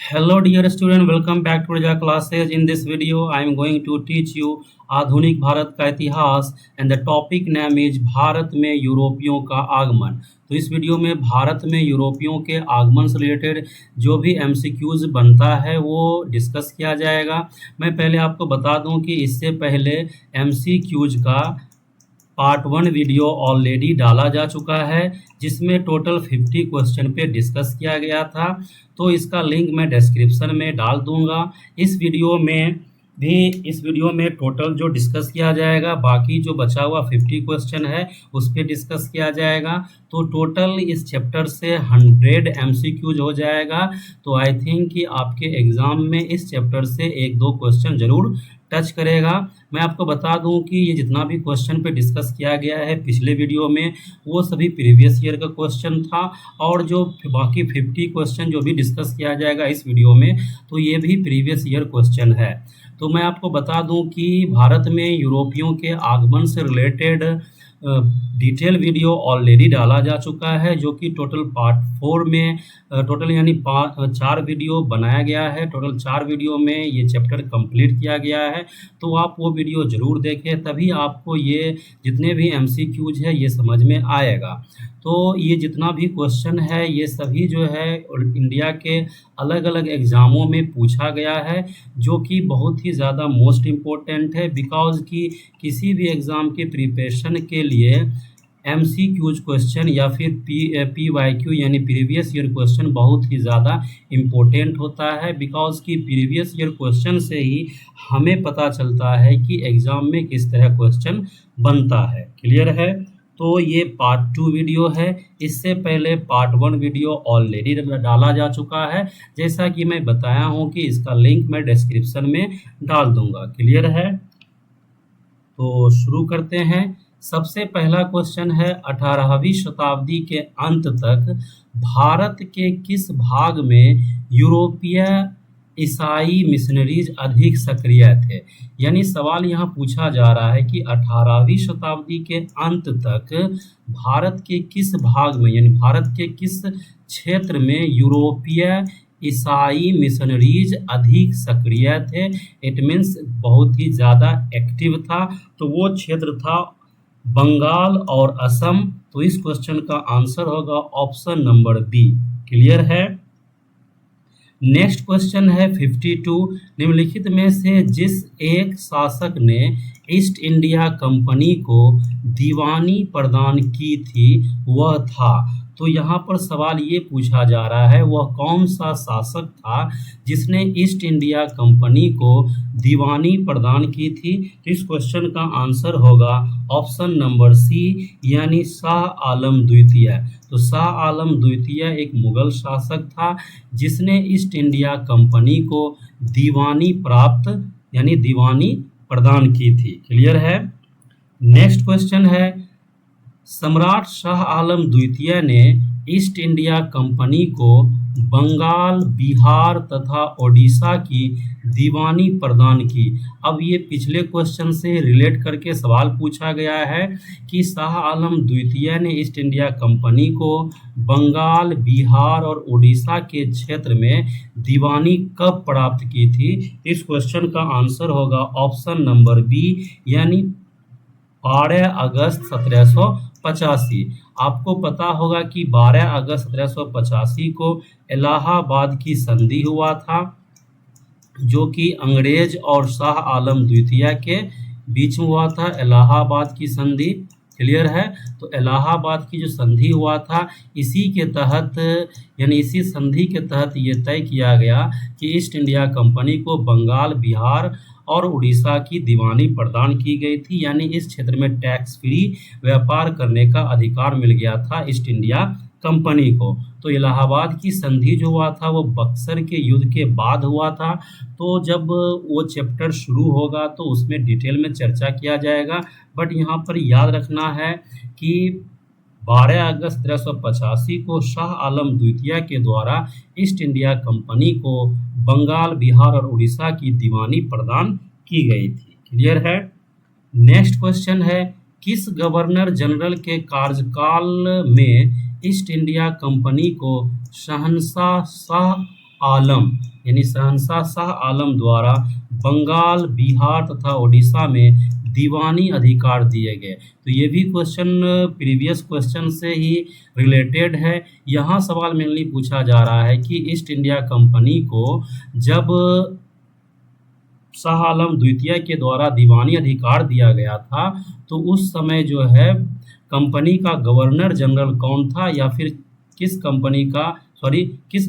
Hello dear student, welcome back to the classes. In this video, I am going to teach you आधुनिक भारत का इतिहास and the topic name is Bharat में यूरोपियों का आगमन। तो इस वीडियो में भारत में यूरोपियों के आगमन से रिलेटेड जो भी एमसीक्यूज बनता है वो डिस्कस किया जाएगा। मैं पहले आपको बता दूं कि इससे पहले एमसीक्यूज का पार्ट 1 वीडियो ऑलरेडी डाला जा चुका है जिसमें टोटल 50 क्वेश्चन पे डिस्कस किया गया था। तो इसका लिंक मैं डिस्क्रिप्शन में डाल दूंगा। इस वीडियो में टोटल जो डिस्कस किया जाएगा, बाकी जो बचा हुआ 50 क्वेश्चन है उस पर डिस्कस किया जाएगा। तो टोटल इस चैप्टर से 100 एमसीक्यूज हो जाएगा। तो आई थिंक कि आपके एग्जाम में इस चैप्टर से एक दो क्वेश्चन जरूर टच करेगा। मैं आपको बता दूं कि ये जितना भी क्वेश्चन पे डिस्कस किया गया है पिछले वीडियो में वो सभी प्रीवियस ईयर का क्वेश्चन था, और जो बाकी 50 क्वेश्चन जो भी डिस्कस किया जाएगा इस वीडियो में तो ये भी प्रीवियस ईयर क्वेश्चन है। तो मैं आपको बता दूं कि भारत में यूरोपियों के आगमन से रिलेटेड डिटेल वीडियो ऑलरेडी डाला जा चुका है, जो कि टोटल पार्ट 4 में टोटल यानी 4 वीडियो बनाया गया है। टोटल 4 वीडियो में ये चैप्टर कंप्लीट किया गया है। तो आप वो वीडियो ज़रूर देखें, तभी आपको ये जितने भी एमसीक्यूज है ये समझ में आएगा। तो ये जितना भी क्वेश्चन है ये सभी जो है इंडिया के अलग अलग एग्ज़ामों में पूछा गया है, जो कि बहुत ही ज़्यादा मोस्ट इम्पोर्टेंट है। बिकॉज कि किसी भी एग्ज़ाम के प्रिपरेशन के लिए एमसीक्यूज क्वेश्चन या फिर पीवाईक्यू यानी प्रीवियस ईयर क्वेश्चन बहुत ही ज़्यादा इम्पोर्टेंट होता है। बिकॉज कि प्रीवियस ईयर क्वेश्चन से ही हमें पता चलता है कि एग्ज़ाम में किस तरह क्वेश्चन बनता है। क्लियर है? तो ये पार्ट 2 वीडियो है। इससे पहले पार्ट 1 वीडियो ऑलरेडी डाला जा चुका है, जैसा कि मैं बताया हूँ कि इसका लिंक मैं डिस्क्रिप्शन में डाल दूंगा। क्लियर है? तो शुरू करते हैं। सबसे पहला क्वेश्चन है, 18वीं शताब्दी के अंत तक भारत के किस भाग में यूरोपीय ईसाई मिशनरीज अधिक सक्रिय थे? यानी सवाल यहाँ पूछा जा रहा है कि 18वीं शताब्दी के अंत तक भारत के किस भाग में यानी भारत के किस क्षेत्र में यूरोपीय ईसाई मिशनरीज अधिक सक्रिय थे। इट मीन्स बहुत ही ज़्यादा एक्टिव था। तो वो क्षेत्र था बंगाल और असम। तो इस क्वेश्चन का आंसर होगा ऑप्शन नंबर बी। क्लियर है? नेक्स्ट क्वेश्चन है 52। निम्नलिखित में से जिस एक शासक ने ईस्ट इंडिया कंपनी को दीवानी प्रदान की थी वह था। तो यहाँ पर सवाल ये पूछा जा रहा है वह कौन सा शासक था जिसने ईस्ट इंडिया कंपनी को दीवानी प्रदान की थी। तो इस क्वेश्चन का आंसर होगा ऑप्शन नंबर सी यानी शाह आलम द्वितीय। तो शाह आलम द्वितीय एक मुगल शासक था जिसने ईस्ट इंडिया कंपनी को दीवानी प्राप्त यानी दीवानी प्रदान की थी। क्लियर है? नेक्स्ट क्वेश्चन है, सम्राट शाह आलम द्वितीय ने ईस्ट इंडिया कंपनी को बंगाल, बिहार तथा ओडिशा की दीवानी प्रदान की। अब ये पिछले क्वेश्चन से रिलेट करके सवाल पूछा गया है कि शाह आलम द्वितीय ने ईस्ट इंडिया कंपनी को बंगाल, बिहार और उड़ीसा के क्षेत्र में दीवानी कब प्राप्त की थी। इस क्वेश्चन का आंसर होगा ऑप्शन नंबर बी यानी 12 अगस्त 1785। आपको पता होगा कि 12 अगस्त 1785 को इलाहाबाद की संधि हुआ था, जो कि अंग्रेज और शाह आलम द्वितीय के बीच में हुआ था, इलाहाबाद की संधि। क्लियर है? तो इलाहाबाद की जो संधि हुआ था इसी के तहत यानी इसी संधि के तहत ये तय किया गया कि ईस्ट इंडिया कंपनी को बंगाल, बिहार और उड़ीसा की दीवानी प्रदान की गई थी। यानी इस क्षेत्र में टैक्स फ्री व्यापार करने का अधिकार मिल गया था ईस्ट इंडिया कंपनी को। तो इलाहाबाद की संधि जो हुआ था वो बक्सर के युद्ध के बाद हुआ था। तो जब वो चैप्टर शुरू होगा तो उसमें डिटेल में चर्चा किया जाएगा। बट यहाँ पर याद रखना है कि 12 अगस्त 1785 को शाह आलम द्वितीय के द्वारा ईस्ट इंडिया कंपनी को बंगाल, बिहार और उड़ीसा की दीवानी प्रदान की गई थी। क्लियर है? नेक्स्ट क्वेश्चन है, किस गवर्नर जनरल के कार्यकाल में ईस्ट इंडिया कंपनी को शहंशाह शाह आलम यानी शहंशाह शाह आलम द्वारा बंगाल, बिहार तथा उड़ीसा में दीवानी अधिकार दिए गए। तो ये भी क्वेश्चन प्रीवियस क्वेश्चन से ही रिलेटेड है। यहाँ सवाल मेनली पूछा जा रहा है कि ईस्ट इंडिया कंपनी को जब शाह आलम द्वितीय के द्वारा दीवानी अधिकार दिया गया था, तो उस समय जो है कंपनी का गवर्नर जनरल कौन था, या फिर किस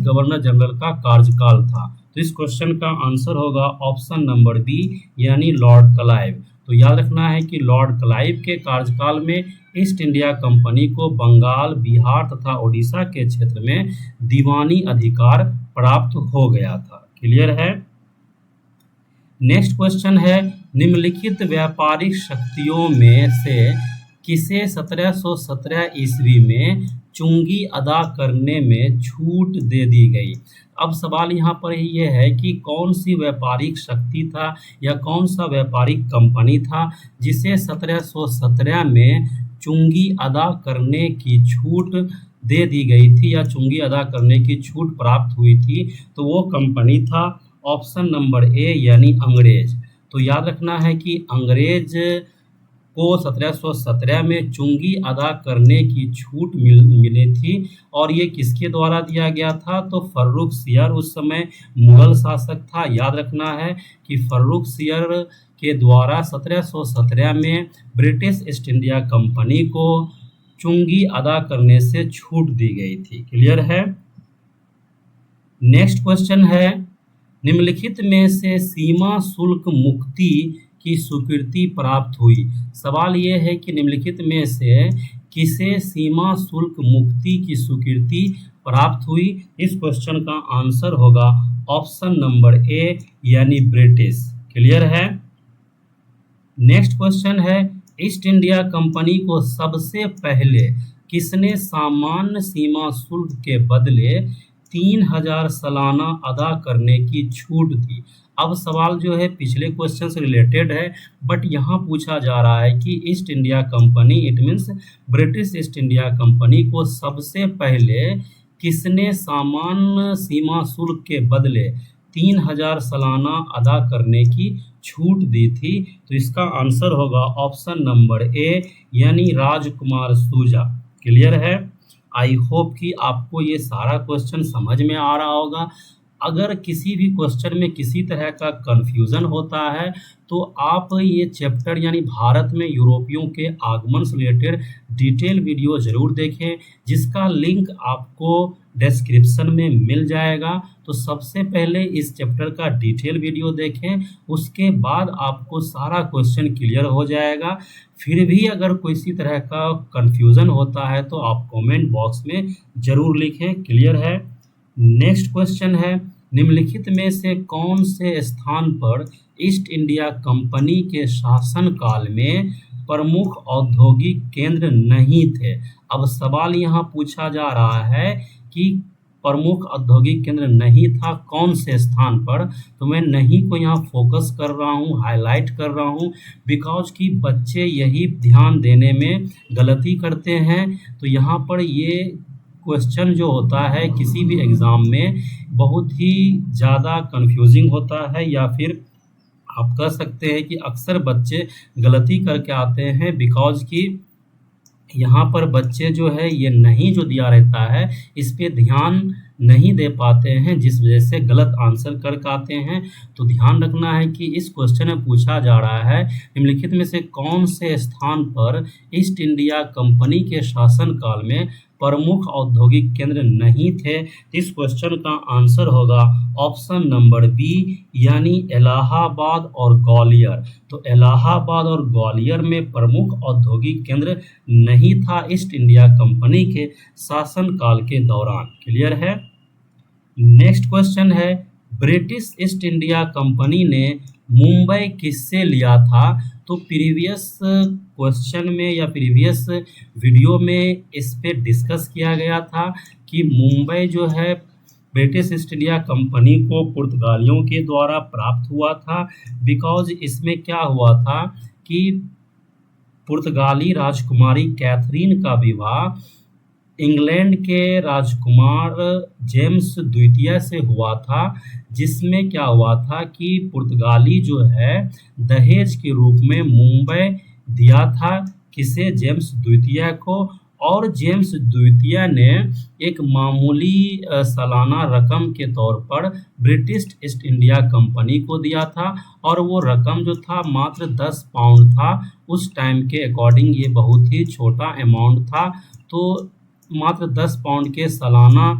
गवर्नर जनरल का कार्यकाल था। तो इस क्वेश्चन का आंसर होगा ऑप्शन नंबर बी यानी लॉर्ड क्लाइव। तो याद रखना है कि लॉर्ड क्लाइव के कार्यकाल में ईस्ट इंडिया कंपनी को बंगाल, बिहार तथा उड़ीसा के क्षेत्र में दीवानी अधिकार प्राप्त हो गया था। क्लियर है। नेक्स्ट क्वेश्चन है, निम्नलिखित व्यापारिक शक्तियों में से किसे 1717 ईस्वी में चुंगी अदा करने में छूट दे दी गई। अब सवाल यहाँ पर ये है कि कौन सी व्यापारिक शक्ति था या कौन सा व्यापारिक कंपनी था जिसे 1717 में चुंगी अदा करने की छूट दे दी गई थी या चुंगी अदा करने की छूट प्राप्त हुई थी। तो वो कंपनी था ऑप्शन नंबर ए यानी अंग्रेज। तो याद रखना है कि अंग्रेज को 1717 में चुंगी अदा करने की छूट मिली थी, और ये किसके द्वारा दिया गया था। तो फर्रुख सियर उस समय मुगल शासक था। याद रखना है कि फर्रुख सियर के द्वारा 1717 में ब्रिटिश ईस्ट इंडिया कंपनी को चुंगी अदा करने से छूट दी गई थी। क्लियर है। नेक्स्ट क्वेश्चन है, निम्नलिखित में से सीमा शुल्क मुक्ति की स्वीकृति प्राप्त हुई। सवाल यह है कि निम्नलिखित में से किसे सीमा शुल्क मुक्ति की स्वीकृति प्राप्त हुई। इस क्वेश्चन का आंसर होगा ऑप्शन नंबर ए यानी ब्रिटिश। क्लियर है। नेक्स्ट क्वेश्चन है, ईस्ट इंडिया कंपनी को सबसे पहले किसने सामान्य सीमा शुल्क के बदले 3000 सालाना अदा करने की छूट दी। अब सवाल जो है पिछले क्वेश्चन से रिलेटेड है, बट यहाँ पूछा जा रहा है कि east India company, it means British east India company को सबसे पहले किसने सामान्य सीमा शुल्क के बदले 3000 सालाना अदा करने की छूट दी थी। तो इसका आंसर होगा ऑप्शन नंबर ए यानी राजकुमार सूजा। क्लियर है। आई होप कि आपको ये सारा क्वेश्चन समझ में आ रहा होगा। अगर किसी भी क्वेश्चन में किसी तरह का कन्फ्यूज़न होता है तो आप ये चैप्टर यानी भारत में यूरोपियों के आगमन से रिलेटेड डिटेल वीडियो ज़रूर देखें, जिसका लिंक आपको डिस्क्रिप्शन में मिल जाएगा। तो सबसे पहले इस चैप्टर का डिटेल वीडियो देखें, उसके बाद आपको सारा क्वेश्चन क्लियर हो जाएगा। फिर भी अगर किसी तरह का कन्फ्यूज़न होता है तो आप कमेंट बॉक्स में ज़रूर लिखें। क्लियर है। नेक्स्ट क्वेश्चन है, निम्नलिखित में से कौन से स्थान पर ईस्ट इंडिया कंपनी के शासन काल में प्रमुख औद्योगिक केंद्र नहीं थे। अब सवाल यहाँ पूछा जा रहा है कि प्रमुख औद्योगिक केंद्र नहीं था कौन से स्थान पर। तो मैं नहीं को यहाँ फोकस कर रहा हूँ, हाईलाइट कर रहा हूँ, बिकॉज कि बच्चे यही ध्यान देने में गलती करते हैं। तो यहाँ पर ये क्वेश्चन जो होता है किसी भी एग्ज़ाम में बहुत ही ज़्यादा कंफ्यूजिंग होता है, या फिर आप कह सकते हैं कि अक्सर बच्चे गलती करके आते हैं, बिकॉज कि यहाँ पर बच्चे जो है ये नहीं जो दिया रहता है इस पे ध्यान नहीं दे पाते हैं, जिस वजह से गलत आंसर करके आते हैं। तो ध्यान रखना है कि इस क्वेश्चन में पूछा जा रहा है निम्नलिखित में से कौन से स्थान पर ईस्ट इंडिया कंपनी के शासन काल में प्रमुख औद्योगिक केंद्र नहीं थे। इस क्वेश्चन का आंसर होगा ऑप्शन नंबर बी यानी इलाहाबाद और ग्वालियर। तो इलाहाबाद और ग्वालियर में प्रमुख औद्योगिक केंद्र नहीं था ईस्ट इंडिया कंपनी के शासन काल के दौरान। क्लियर है। नेक्स्ट क्वेश्चन है, ब्रिटिश ईस्ट इंडिया कंपनी ने मुंबई किससे लिया था। तो प्रीवियस क्वेश्चन में या प्रीवियस वीडियो में इस पे डिस्कस किया गया था कि मुंबई जो है ब्रिटिश ईस्ट इंडिया कंपनी को पुर्तगालियों के द्वारा प्राप्त हुआ था। बिकॉज इसमें क्या हुआ था कि पुर्तगाली राजकुमारी कैथरीन का विवाह इंग्लैंड के राजकुमार जेम्स द्वितीय से हुआ था, जिसमें क्या हुआ था कि पुर्तगाली जो है दहेज के रूप में मुंबई दिया था किसे, जेम्स द्वितीय को। और जेम्स द्वितीय ने एक मामूली सालाना रकम के तौर पर ब्रिटिश ईस्ट इंडिया कंपनी को दिया था, और वो रकम जो था मात्र 10 पाउंड था। उस टाइम के अकॉर्डिंग ये बहुत ही छोटा अमाउंट था। तो मात्र 10 पाउंड के सालाना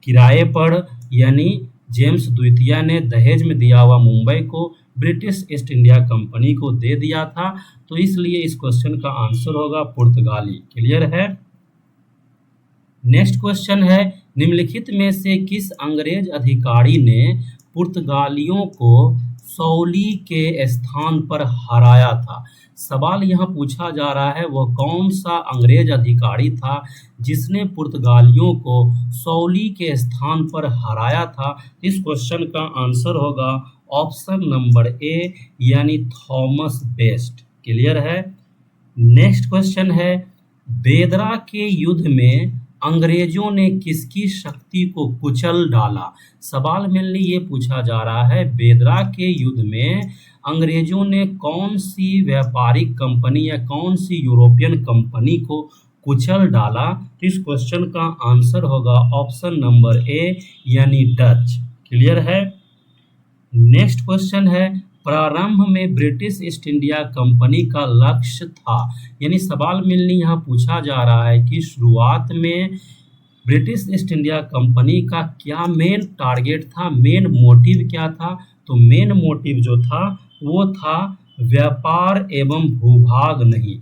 किराए पर यानी जेम्स द्वितीय ने दहेज में दिया हुआ मुंबई को ब्रिटिश ईस्ट इंडिया कंपनी को दे दिया था। तो इसलिए इस क्वेश्चन का आंसर होगा पुर्तगाली। क्लियर है। नेक्स्ट क्वेश्चन है, निम्नलिखित में से किस अंग्रेज अधिकारी ने पुर्तगालियों को सौली के स्थान पर हराया था। सवाल यहाँ पूछा जा रहा है वह कौन सा अंग्रेज अधिकारी था जिसने पुर्तगालियों को सौली के स्थान पर हराया था। इस क्वेश्चन का आंसर होगा ऑप्शन नंबर ए यानी थॉमस बेस्ट। क्लियर है। नेक्स्ट क्वेश्चन है, बेदरा के युद्ध में अंग्रेजों ने किसकी शक्ति को कुचल डाला। सवाल मेनली ये पूछा जा रहा है बेदरा के युद्ध में अंग्रेजों ने कौन सी व्यापारिक कंपनी या कौन सी यूरोपियन कंपनी को कुचल डाला। तो इस क्वेश्चन का आंसर होगा ऑप्शन नंबर ए यानी डच। क्लियर है। नेक्स्ट क्वेश्चन है, प्रारंभ में ब्रिटिश ईस्ट इंडिया कंपनी का लक्ष्य था। यानी सवाल मेनली यहाँ पूछा जा रहा है कि शुरुआत में ब्रिटिश ईस्ट इंडिया कंपनी का क्या मेन टारगेट था, मेन मोटिव क्या था। तो मेन मोटिव जो था वो था व्यापार एवं भूभाग नहीं।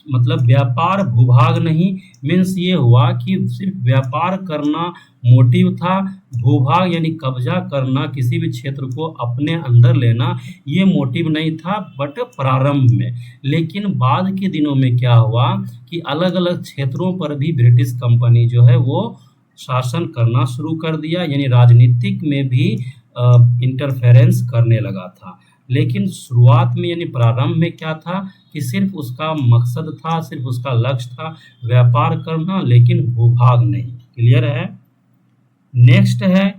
मतलब व्यापार भूभाग नहीं मीन्स ये हुआ कि सिर्फ व्यापार करना मोटिव था, भूभाग यानी कब्जा करना, किसी भी क्षेत्र को अपने अंदर लेना ये मोटिव नहीं था बट प्रारंभ में। लेकिन बाद के दिनों में क्या हुआ कि अलग अलग क्षेत्रों पर भी ब्रिटिश कंपनी जो है वो शासन करना शुरू कर दिया, यानी राजनीतिक में भी इंटरफेरेंस करने लगा था। लेकिन शुरुआत में यानी प्रारंभ में क्या था कि सिर्फ उसका मकसद था, सिर्फ उसका लक्ष्य था व्यापार करना, लेकिन भूभाग नहीं। क्लियर है। नेक्स्ट है,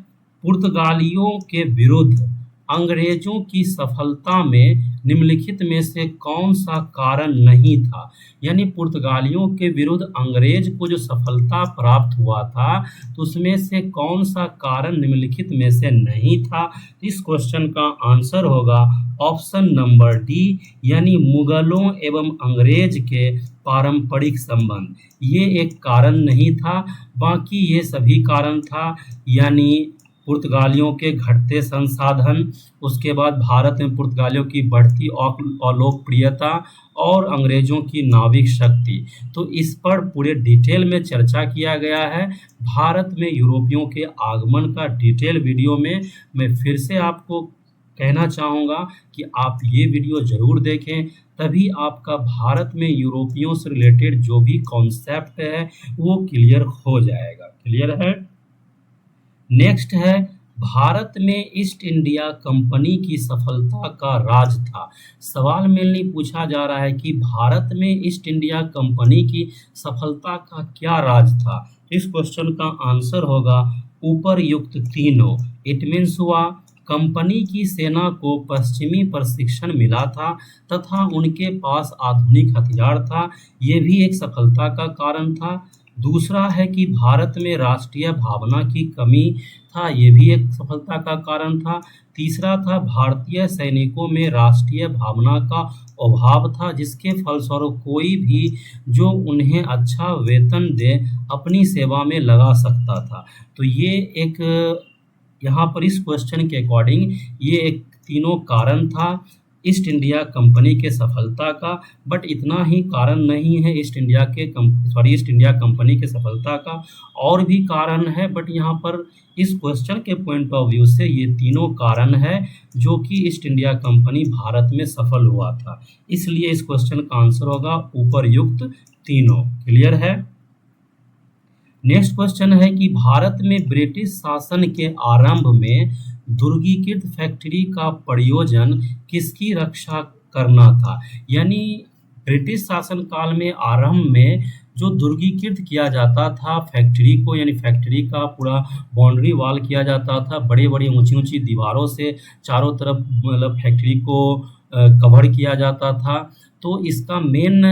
पुर्तगालियों के विरुद्ध अंग्रेजों की सफलता में निम्नलिखित में से कौन सा कारण नहीं था। यानी पुर्तगालियों के विरुद्ध अंग्रेज को जो सफलता प्राप्त हुआ था तो उसमें से कौन सा कारण निम्नलिखित में से नहीं था। इस क्वेश्चन का आंसर होगा ऑप्शन नंबर डी यानी मुगलों एवं अंग्रेज के पारंपरिक संबंध। ये एक कारण नहीं था, बाकी ये सभी कारण था। यानी पुर्तगालियों के घटते संसाधन, उसके बाद भारत में पुर्तगालियों की बढ़ती अलोकप्रियता और अंग्रेजों की नाविक शक्ति। तो इस पर पूरे डिटेल में चर्चा किया गया है। भारत में यूरोपियों के आगमन का डिटेल वीडियो में मैं फिर से आपको कहना चाहूँगा कि आप ये वीडियो ज़रूर देखें, तभी आपका भारत में यूरोपियों से रिलेटेड जो भी कॉन्सेप्ट है वो क्लियर हो जाएगा। क्लियर है। नेक्स्ट है, भारत में ईस्ट इंडिया कंपनी की सफलता का राज था। सवाल मेनली पूछा जा रहा है कि भारत में ईस्ट इंडिया कंपनी की सफलता का क्या राज था। इस क्वेश्चन का आंसर होगा ऊपर युक्त तीनों। इट मीन्स हुआ कंपनी की सेना को पश्चिमी प्रशिक्षण मिला था तथा उनके पास आधुनिक हथियार था, ये भी एक सफलता का कारण था। दूसरा है कि भारत में राष्ट्रीय भावना की कमी था, ये भी एक सफलता का कारण था। तीसरा था भारतीय सैनिकों में राष्ट्रीय भावना का अभाव था, जिसके फलस्वरूप कोई भी जो उन्हें अच्छा वेतन दे अपनी सेवा में लगा सकता था। तो ये एक यहाँ पर इस क्वेश्चन के अकॉर्डिंग ये एक तीनों कारण था ईस्ट इंडिया कंपनी के सफलता का। बट इतना ही कारण नहीं है ईस्ट इंडिया कंपनी के सफलता का, और भी कारण है, बट यहाँ पर इस क्वेश्चन के पॉइंट ऑफ व्यू से ये तीनों कारण है जो कि ईस्ट इंडिया कंपनी भारत में सफल हुआ था। इसलिए इस क्वेश्चन का आंसर होगा ऊपर युक्त तीनों। क्लियर है। नेक्स्ट क्वेश्चन है कि भारत में ब्रिटिश शासन के आरंभ में दुर्गीकृत फैक्ट्री का प्रयोजन किसकी रक्षा करना था। यानी ब्रिटिश शासन काल में आरंभ में जो दुर्गीकृत किया जाता था फैक्ट्री को, यानी फैक्ट्री का पूरा बाउंड्री वॉल किया जाता था, बड़ी-बड़ी ऊँची-ऊँची दीवारों से चारों तरफ मतलब फैक्ट्री को कवर किया जाता था। तो इसका मेन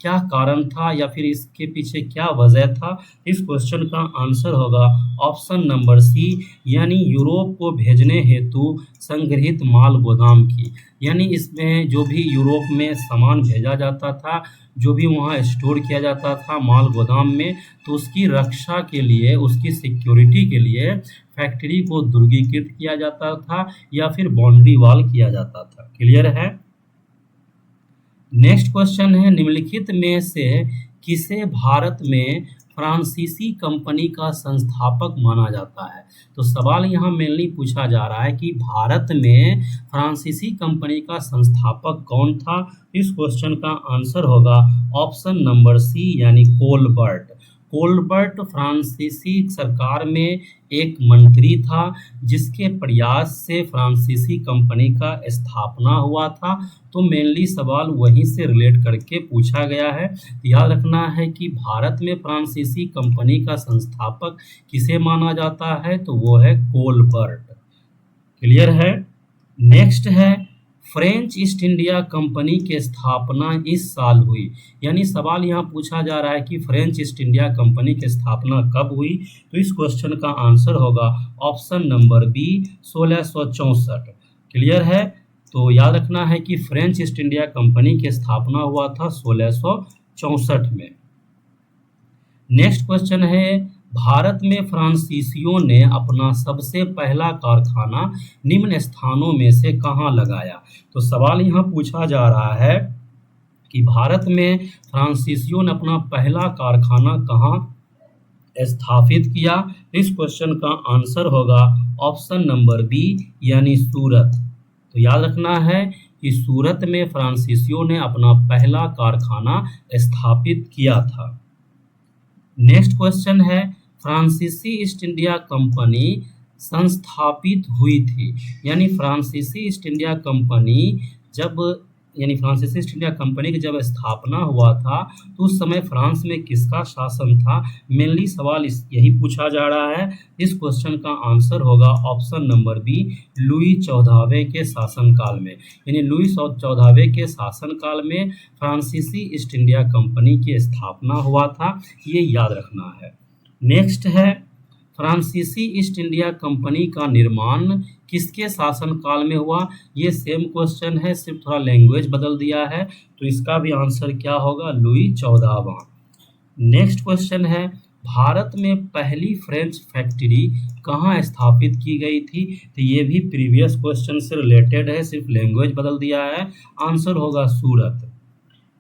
क्या कारण था या फिर इसके पीछे क्या वजह था? इस क्वेश्चन का आंसर होगा ऑप्शन नंबर सी, यानी यूरोप को भेजने हेतु संग्रहित माल गोदाम की। यानी इसमें जो भी यूरोप में सामान भेजा जाता था, जो भी वहाँ स्टोर किया जाता था माल गोदाम में, तो उसकी रक्षा के लिए, उसकी सिक्योरिटी के लिए फैक्ट्री को दुर्गीकृत किया जाता था या फिर बाउंड्री वॉल किया जाता था। क्लियर है? नेक्स्ट क्वेश्चन है, निम्नलिखित में से किसे भारत में फ्रांसीसी कंपनी का संस्थापक माना जाता है? तो सवाल यहाँ मेनली पूछा जा रहा है कि भारत में फ्रांसीसी कंपनी का संस्थापक कौन था? इस क्वेश्चन का आंसर होगा ऑप्शन नंबर सी, यानी कोलबर्ट। कोलबर्ट फ्रांसीसी सरकार में एक मंत्री था, जिसके प्रयास से फ्रांसीसी कंपनी का स्थापना हुआ था। तो मेनली सवाल वहीं से रिलेट करके पूछा गया है। याद रखना है कि भारत में फ्रांसीसी कंपनी का संस्थापक किसे माना जाता है? तो वो है कोलबर्ट। क्लियर है? नेक्स्ट है, फ्रेंच ईस्ट इंडिया कंपनी की स्थापना इस साल हुई। यानी सवाल यहाँ पूछा जा रहा है कि फ्रेंच ईस्ट इंडिया कंपनी की स्थापना कब हुई? तो इस क्वेश्चन का आंसर होगा ऑप्शन नंबर बी, 1664। क्लियर है? तो याद रखना है कि फ्रेंच ईस्ट इंडिया कंपनी की स्थापना हुआ था 1664 में। नेक्स्ट क्वेश्चन है, भारत में फ्रांसीसियों ने अपना सबसे पहला कारखाना निम्न स्थानों में से कहाँ लगाया? तो सवाल यहाँ पूछा जा रहा है कि भारत में फ्रांसीसियों ने अपना पहला कारखाना कहाँ स्थापित किया? इस क्वेश्चन का आंसर होगा ऑप्शन नंबर बी, यानी सूरत। तो याद रखना है कि सूरत में फ्रांसीसियों ने अपना पहला कारखाना स्थापित किया था। नेक्स्ट क्वेश्चन है, फ्रांसीसी ईस्ट इंडिया कंपनी संस्थापित हुई थी। यानी फ्रांसीसी ईस्ट इंडिया कंपनी फ्रांसीसी ईस्ट इंडिया कंपनी की जब स्थापना हुआ था, तो उस समय फ्रांस में किसका शासन था? मेनली सवाल यही पूछा जा रहा है। इस क्वेश्चन का आंसर होगा ऑप्शन नंबर बी, लुई 14वें के शासनकाल में। यानी लुई 14वें के शासनकाल में फ्रांसीसी ईस्ट इंडिया कंपनी की स्थापना हुआ था, ये याद रखना है। नेक्स्ट है, फ्रांसीसी ईस्ट इंडिया कंपनी का निर्माण किसके शासनकाल में हुआ? ये सेम क्वेश्चन है, सिर्फ थोड़ा लैंग्वेज बदल दिया है। तो इसका भी आंसर क्या होगा? लुई 14वां। नेक्स्ट क्वेश्चन है, भारत में पहली फ्रेंच फैक्ट्री कहाँ स्थापित की गई थी? तो ये भी प्रीवियस क्वेश्चन से रिलेटेड है, सिर्फ लैंग्वेज बदल दिया है। आंसर होगा सूरत।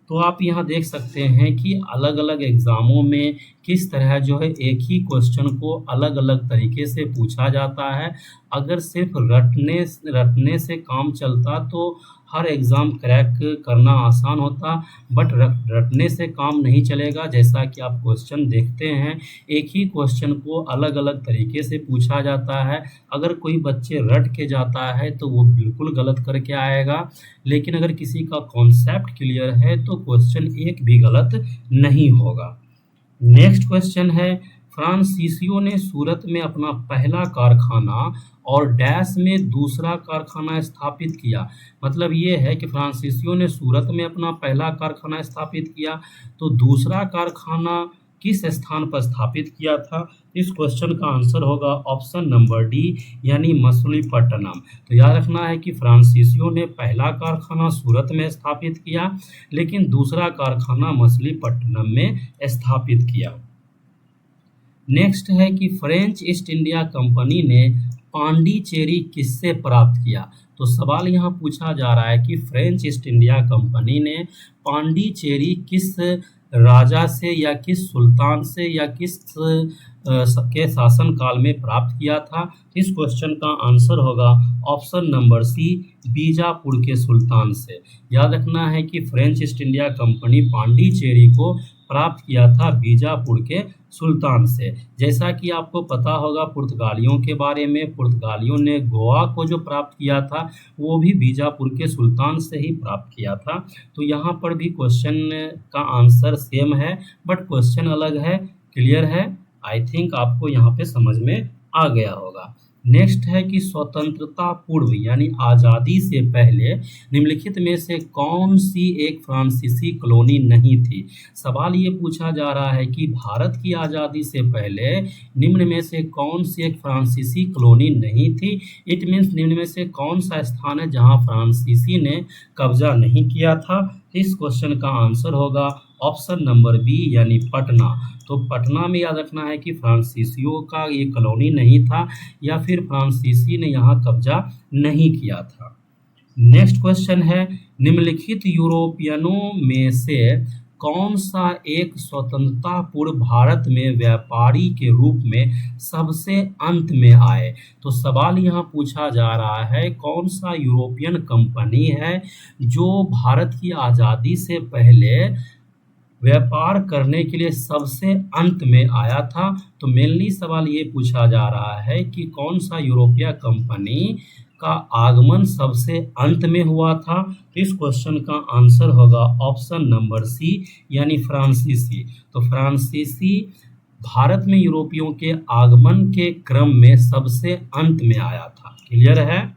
तो आप यहाँ देख सकते हैं कि अलग अलग एग्ज़ामों में किस तरह जो है एक ही क्वेश्चन को अलग अलग तरीके से पूछा जाता है। अगर सिर्फ रटने से काम चलता तो हर एग्ज़ाम क्रैक करना आसान होता, बट रटने से काम नहीं चलेगा। जैसा कि आप क्वेश्चन देखते हैं, एक ही क्वेश्चन को अलग अलग तरीके से पूछा जाता है। अगर कोई बच्चे रट के जाता है तो वो बिल्कुल गलत करके आएगा, लेकिन अगर किसी का कॉन्सेप्ट क्लियर है तो क्वेश्चन एक भी गलत नहीं होगा। नेक्स्ट क्वेश्चन है, फ्रांसीसियों ने सूरत में अपना पहला कारखाना और डैश में दूसरा कारखाना स्थापित किया। मतलब ये है कि फ्रांसीसियों ने सूरत में अपना पहला कारखाना स्थापित किया, तो दूसरा कारखाना किस स्थान पर स्थापित किया था? इस क्वेश्चन का आंसर होगा ऑप्शन नंबर डी, यानी मछलीपट्टनम। तो याद रखना है कि फ्रांसीसियों ने पहला कारखाना सूरत में स्थापित किया, लेकिन दूसरा कारखाना मछलीपट्टनम में स्थापित किया। नेक्स्ट है कि फ्रेंच ईस्ट इंडिया कंपनी ने पांडिचेरी किससे प्राप्त किया? तो सवाल यहाँ पूछा जा रहा है कि फ्रेंच ईस्ट इंडिया कंपनी ने पांडिचेरी किस राजा से या किस सुल्तान से या किस के शासनकाल में प्राप्त किया था? इस क्वेश्चन का आंसर होगा ऑप्शन नंबर सी, बीजापुर के सुल्तान से। याद रखना है कि French east India company Pondicherry को प्राप्त किया था बीजापुर के सुल्तान से। जैसा कि आपको पता होगा पुर्तगालियों के बारे में, पुर्तगालियों ने गोवा को जो प्राप्त किया था वो भी बीजापुर के सुल्तान से ही प्राप्त किया था। तो यहाँ पर भी क्वेश्चन का आंसर सेम है बट क्वेश्चन अलग है। क्लियर है? आई थिंक आपको यहाँ पे समझ में आ गया होगा। नेक्स्ट है कि स्वतंत्रता पूर्व यानी आज़ादी से पहले निम्नलिखित में से कौन सी एक फ्रांसीसी कॉलोनी नहीं थी। सवाल ये पूछा जा रहा है कि भारत की आज़ादी से पहले निम्न में से कौन सी एक फ्रांसीसी कॉलोनी नहीं थी। इट मीन्स निम्न में से कौन सा स्थान है जहां फ्रांसीसी ने कब्जा नहीं किया था। इस क्वेश्चन का आंसर होगा ऑप्शन नंबर बी यानी पटना। तो पटना में याद रखना है कि फ्रांसीसियों का ये कॉलोनी नहीं था या फिर फ्रांसीसी ने यहाँ कब्जा नहीं किया था। नेक्स्ट क्वेश्चन है निम्नलिखित यूरोपियनों में से कौन सा एक स्वतंत्रता पूर्व भारत में व्यापारी के रूप में सबसे अंत में आए। तो सवाल यहाँ पूछा जा रहा है कौन सा यूरोपियन कंपनी है जो भारत की आज़ादी से पहले व्यापार करने के लिए सबसे अंत में आया था। तो मेनली सवाल ये पूछा जा रहा है कि कौन सा यूरोपीय कंपनी का आगमन सबसे अंत में हुआ था। तो इस क्वेश्चन का आंसर होगा ऑप्शन नंबर सी यानी फ्रांसीसी। तो फ्रांसीसी भारत में यूरोपियों के आगमन के क्रम में सबसे अंत में आया था। क्लियर है?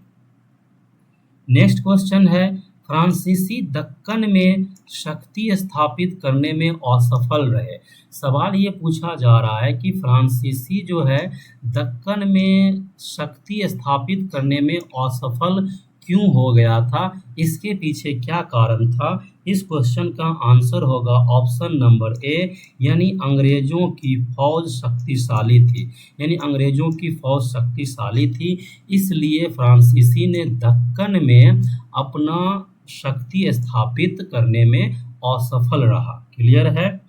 नेक्स्ट क्वेश्चन है फ्रांसीसी दक्कन में शक्ति स्थापित करने में असफल रहे। सवाल ये पूछा जा रहा है कि फ्रांसीसी जो है दक्कन में शक्ति स्थापित करने में असफल क्यों हो गया था, इसके पीछे क्या कारण था। इस क्वेश्चन का आंसर होगा ऑप्शन नंबर ए यानी अंग्रेजों की फौज शक्तिशाली थी। यानी अंग्रेजों की फौज शक्तिशाली थी इसलिए फ्रांसीसी ने दक्कन में अपना शक्ति स्थापित करने में असफल रहा। क्लियर है?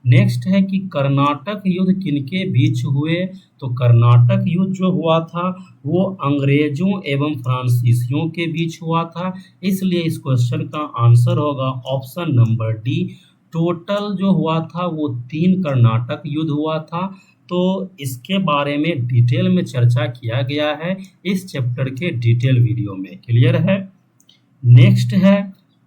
नेक्स्ट है कि कर्नाटक युद्ध किनके बीच हुए। तो कर्नाटक युद्ध जो हुआ था वो अंग्रेजों एवं फ्रांसीसियों के बीच हुआ था इसलिए इस क्वेश्चन का आंसर होगा ऑप्शन नंबर डी। टोटल जो हुआ था वो 3 कर्नाटक युद्ध हुआ था। तो इसके बारे में डिटेल में चर्चा किया गया है इस चैप्टर के डिटेल वीडियो में। क्लियर है? नेक्स्ट है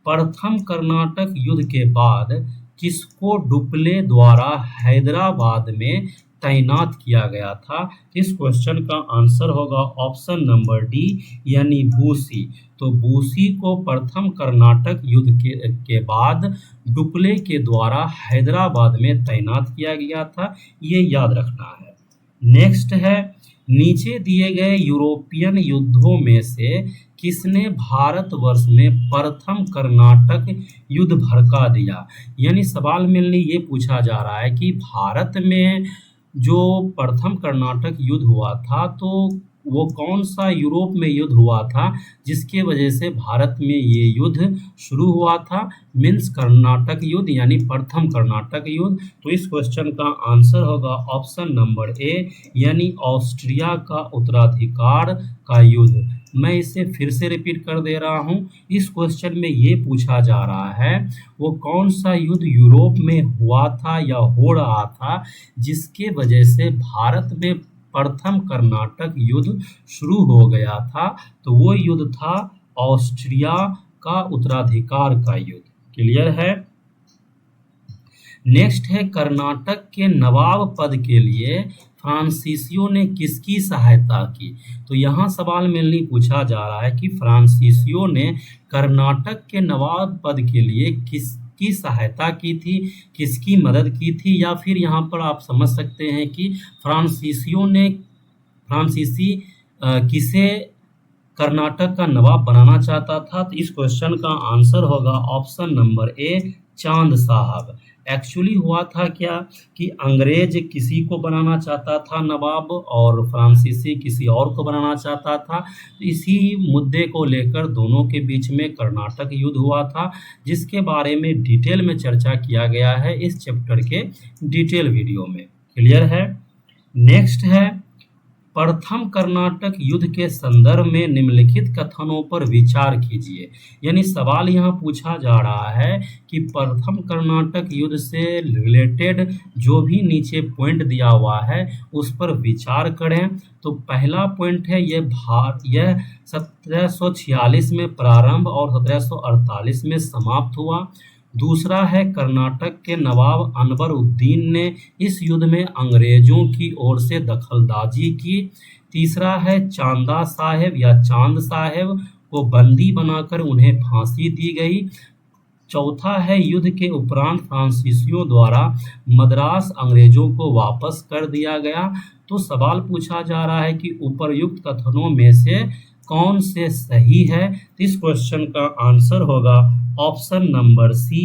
प्रथम कर्नाटक युद्ध के बाद किसको डुप्ले द्वारा हैदराबाद में तैनात किया गया था। इस क्वेश्चन का आंसर होगा ऑप्शन नंबर डी यानी बूसी। तो बूसी को प्रथम कर्नाटक युद्ध के बाद डुप्ले के द्वारा हैदराबाद में तैनात किया गया था, ये याद रखना है। नेक्स्ट है नीचे दिए गए यूरोपियन युद्धों में से किसने भारतवर्ष में प्रथम कर्नाटक युद्ध भड़का दिया। यानी सवाल में ये पूछा जा रहा है कि भारत में जो प्रथम कर्नाटक युद्ध हुआ था तो वो कौन सा यूरोप में युद्ध हुआ था जिसके वजह से भारत में ये युद्ध शुरू हुआ था। मीन्स कर्नाटक युद्ध यानी प्रथम कर्नाटक युद्ध। तो इस क्वेश्चन का आंसर होगा ऑप्शन नंबर ए यानी ऑस्ट्रिया का उत्तराधिकार का युद्ध। मैं इसे फिर से रिपीट कर दे रहा हूँ। इस क्वेश्चन में ये पूछा जा रहा है वो कौन सा युद्ध यूरोप में हुआ था या हो रहा था जिसके वजह से भारत में प्रथम कर्नाटक युद्ध शुरू हो गया था। तो वो युद्ध था ऑस्ट्रिया का उत्तराधिकार का युद्ध। क्लियर है? नेक्स्ट है कर्नाटक के नवाब पद के लिए फ्रांसीसियों ने किसकी सहायता की। तो यहाँ सवाल मेनली पूछा जा रहा है कि फ्रांसीसियों ने कर्नाटक के नवाब पद के लिए किसकी सहायता की थी, किसकी मदद की थी, या फिर यहाँ पर आप समझ सकते हैं कि फ्रांसीसी किसे कर्नाटक का नवाब बनाना चाहता था। तो इस क्वेश्चन का आंसर होगा ऑप्शन नंबर ए चांद साहब। एक्चुअली हुआ था क्या कि अंग्रेज किसी को बनाना चाहता था नवाब और फ्रांसीसी किसी और को बनाना चाहता था। इसी मुद्दे को लेकर दोनों के बीच में कर्नाटक युद्ध हुआ था जिसके बारे में डिटेल में चर्चा किया गया है इस चैप्टर के डिटेल वीडियो में। क्लियर है? नेक्स्ट है प्रथम कर्नाटक युद्ध के संदर्भ में निम्नलिखित कथनों पर विचार कीजिए। यानी सवाल यहाँ पूछा जा रहा है कि प्रथम कर्नाटक युद्ध से रिलेटेड जो भी नीचे पॉइंट दिया हुआ है उस पर विचार करें। तो पहला पॉइंट है यह 1746 में प्रारंभ और 1748 में समाप्त हुआ। दूसरा है कर्नाटक के नवाब अनवर उद्दीन ने इस युद्ध में अंग्रेजों की ओर से दखलंदाजी की। तीसरा है चांदा साहेब या चांद साहेब को बंदी बनाकर उन्हें फांसी दी गई। चौथा है युद्ध के उपरांत फ्रांसीसियों द्वारा मद्रास अंग्रेजों को वापस कर दिया गया। तो सवाल पूछा जा रहा है कि उपर्युक्त कथनों में से कौन से सही है। इस क्वेश्चन का आंसर होगा ऑप्शन नंबर सी,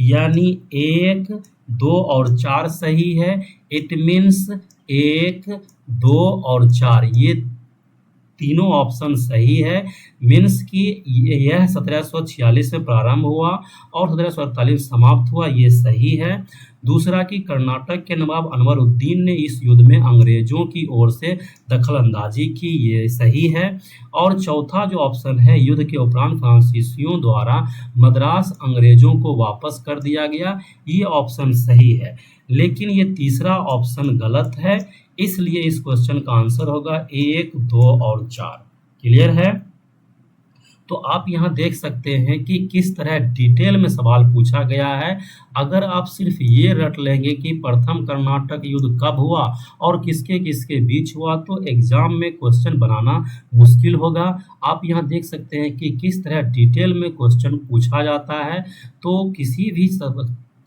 यानी 1, 2 और 4 सही है। इट मीन्स 1, 2 और 4 ये तीनों ऑप्शन सही है। मीन्स कि यह 1746 में प्रारंभ हुआ और 1748 समाप्त हुआ, ये सही है। दूसरा कि कर्नाटक के नवाब अनवर उद्दीन ने इस युद्ध में अंग्रेजों की ओर से दखलंदाजी की, ये सही है। और चौथा जो ऑप्शन है युद्ध के उपरांत फ्रांसीसियों द्वारा मद्रास अंग्रेजों को वापस कर दिया गया, ये ऑप्शन सही है। लेकिन ये तीसरा ऑप्शन गलत है, इसलिए इस क्वेश्चन का आंसर होगा 1, 2 और 4। क्लियर है। तो आप यहाँ देख सकते हैं कि किस तरह डिटेल में सवाल पूछा गया है। अगर आप सिर्फ ये रट लेंगे कि प्रथम कर्नाटक युद्ध कब हुआ और किसके किसके बीच हुआ तो एग्जाम में क्वेश्चन बनाना मुश्किल होगा। आप यहाँ देख सकते हैं कि किस तरह डिटेल में क्वेश्चन पूछा जाता है। तो किसी भी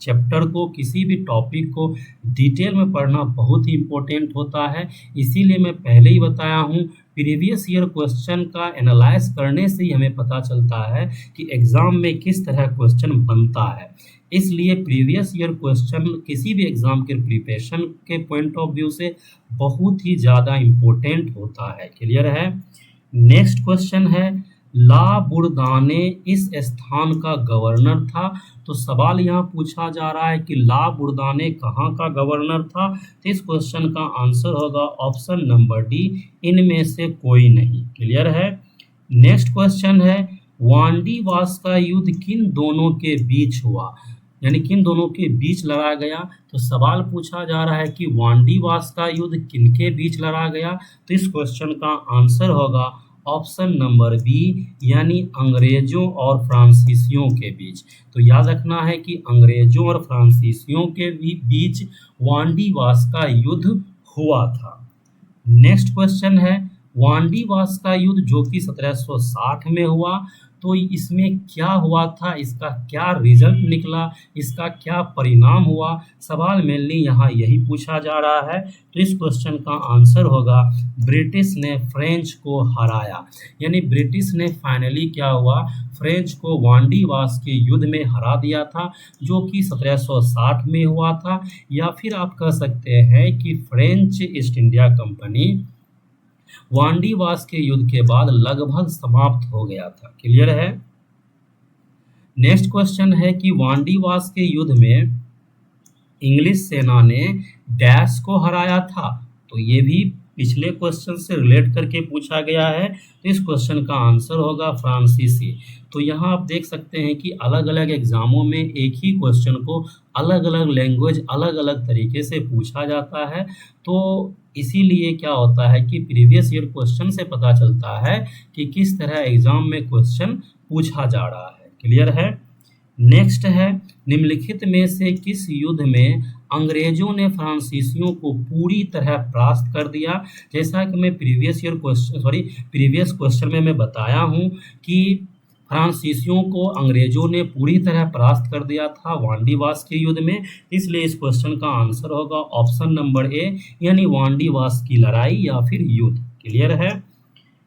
चैप्टर को, किसी भी टॉपिक को डिटेल में पढ़ना बहुत ही इम्पोर्टेंट होता है। इसीलिए मैं पहले ही बताया हूँ, प्रीवियस ईयर क्वेश्चन का एनालाइज करने से ही हमें पता चलता है कि एग्ज़ाम में किस तरह क्वेश्चन बनता है। इसलिए प्रीवियस ईयर क्वेश्चन किसी भी एग्ज़ाम के प्रिपरेशन के पॉइंट ऑफ व्यू से बहुत ही ज़्यादा इम्पोर्टेंट होता है। क्लियर है। नेक्स्ट क्वेश्चन है, ला बुरदाने इस स्थान का गवर्नर था। तो सवाल यहाँ पूछा जा रहा है कि ला बुरदाने कहाँ का गवर्नर था। तो इस क्वेश्चन का आंसर होगा ऑप्शन नंबर डी, इनमें से कोई नहीं। क्लियर है। नेक्स्ट क्वेश्चन है, वांडीवास का युद्ध किन दोनों के बीच हुआ, यानी किन दोनों के बीच लड़ा गया। तो सवाल पूछा जा रहा है कि वांडीवास का युद्ध किनके बीच लड़ा गया। तो इस क्वेश्चन का आंसर होगा ऑप्शन नंबर बी, यानी अंग्रेजों और फ्रांसीसियों के बीच। तो याद रखना है कि अंग्रेजों और फ्रांसीसियों के बीच वांडीवास का युद्ध हुआ था। नेक्स्ट क्वेश्चन है, वांडीवास का युद्ध जो कि 1760 में हुआ, तो इसमें क्या हुआ था, इसका क्या रिजल्ट निकला, इसका क्या परिणाम हुआ। सवाल मेनली यहाँ यही पूछा जा रहा है। तो इस क्वेश्चन का आंसर होगा ब्रिटिश ने फ्रेंच को हराया, यानी ब्रिटिश ने फाइनली क्या हुआ, फ्रेंच को वांडीवास के युद्ध में हरा दिया था, जो कि 1760 में हुआ था। या फिर आप कह सकते हैं कि French east India company Wandiwash के युद्ध के बाद लगभग समाप्त हो गया था। क्लियर है। नेक्स्ट क्वेश्चन है कि वांडीवास के युद्ध में इंग्लिश सेना ने डैश को हराया था। तो ये भी पिछले क्वेश्चन से रिलेट करके पूछा गया है। तो इस क्वेश्चन का आंसर होगा फ्रांसीसी। तो यहाँ आप देख सकते हैं कि अलग अलग एग्जामों में एक ही क्वेश्चन को अलग अलग लैंग्वेज, अलग अलग तरीके से पूछा जाता है। तो इसीलिए क्या होता है कि प्रीवियस ईयर क्वेश्चन से पता चलता है कि किस तरह एग्जाम में क्वेश्चन पूछा जा रहा है। क्लियर है। नेक्स्ट है, निम्नलिखित में से किस युद्ध में अंग्रेजों ने फ्रांसीसियों को पूरी तरह परास्त कर दिया। जैसा कि मैं प्रीवियस क्वेश्चन में मैं बताया हूँ कि फ्रांसीसियों को अंग्रेजों ने पूरी तरह परास्त कर दिया था वांडीवास के युद्ध में। इसलिए इस क्वेश्चन का आंसर होगा ऑप्शन नंबर ए, यानी वांडीवास की लड़ाई या फिर युद्ध। क्लियर है।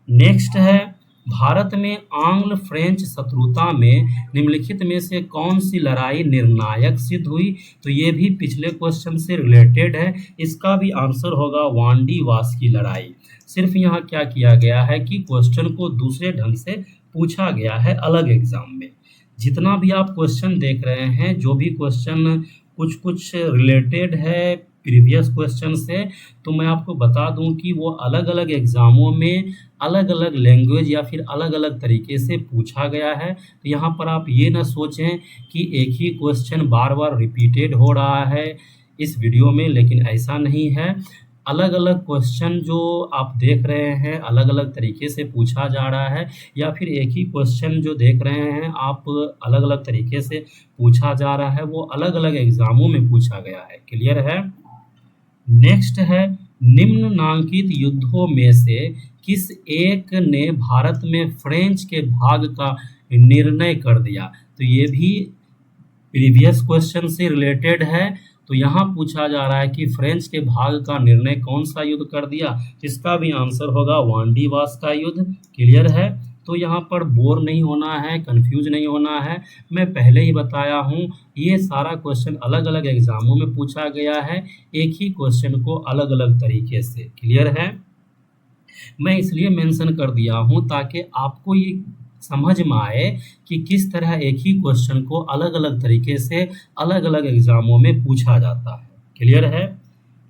नेक्स्ट है, भारत में आंग्ल फ्रेंच शत्रुता में निम्नलिखित में से कौन सी लड़ाई निर्णायक सिद्ध हुई। तो ये भी पिछले क्वेश्चन से रिलेटेड है। इसका भी आंसर होगा वांडीवास की लड़ाई। सिर्फ यहाँ क्या किया गया है कि क्वेश्चन को दूसरे ढंग से पूछा गया है अलग एग्जाम में। जितना भी आप क्वेश्चन देख रहे हैं, जो भी क्वेश्चन कुछ रिलेटेड है प्रीवियस क्वेश्चन से, तो मैं आपको बता दूं कि वो अलग अलग एग्जामों में अलग अलग लैंग्वेज या फिर अलग अलग तरीके से पूछा गया है। तो यहाँ पर आप ये ना सोचें कि एक ही क्वेश्चन बार बार रिपीटेड हो रहा है इस वीडियो में, लेकिन ऐसा नहीं है। अलग अलग क्वेश्चन जो आप देख रहे हैं अलग अलग तरीके से पूछा जा रहा है, या फिर एक ही क्वेश्चन जो देख रहे हैं आप अलग अलग तरीके से पूछा जा रहा है, वो अलग अलग एग्जामों में पूछा गया है। क्लियर है? नेक्स्ट है, निम्नलिखित युद्धों में से किस एक ने भारत में फ्रेंच के भाग का निर्णय कर दिया? तो ये भी प्रीवियस क्वेश्चन से रिलेटेड है। तो यहाँ पूछा जा रहा है कि फ्रेंच के भाग का निर्णय कौन सा युद्ध कर दिया? इसका भी आंसर होगा वांडीवास का युद्ध। क्लियर है? तो यहाँ पर बोर नहीं होना है, कंफ्यूज नहीं होना है। मैं पहले ही बताया हूँ ये सारा क्वेश्चन अलग अलग एग्जामों में पूछा गया है, एक ही क्वेश्चन को अलग अलग तरीके से। क्लियर है? मैं इसलिए मेंशन कर दिया हूँ ताकि आपको ये समझ में आए कि किस तरह एक ही क्वेश्चन को अलग अलग तरीके से अलग अलग एग्जामों में पूछा जाता है। क्लियर है?